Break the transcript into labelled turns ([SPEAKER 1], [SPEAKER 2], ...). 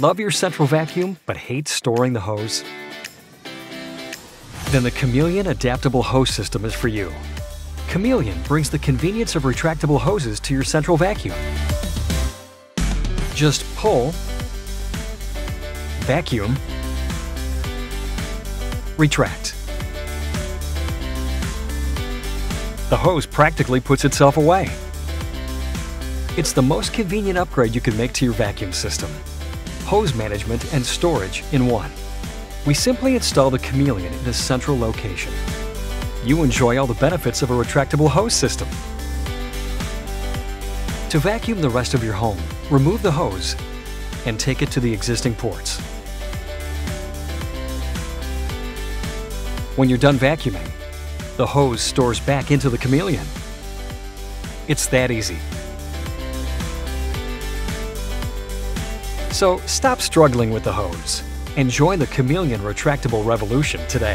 [SPEAKER 1] Love your central vacuum but hate storing the hose? Then the Chameleon Adaptable Hose System is for you. Chameleon brings the convenience of retractable hoses to your central vacuum. Just pull, vacuum, retract. The hose practically puts itself away. It's the most convenient upgrade you can make to your vacuum system. Hose management and storage in one. We simply install the Chameleon in a central location. You enjoy all the benefits of a retractable hose system. To vacuum the rest of your home, remove the hose and take it to the existing ports. When you're done vacuuming, the hose stores back into the Chameleon. It's that easy. So stop struggling with the hose. Enjoy the Chameleon retractable revolution today.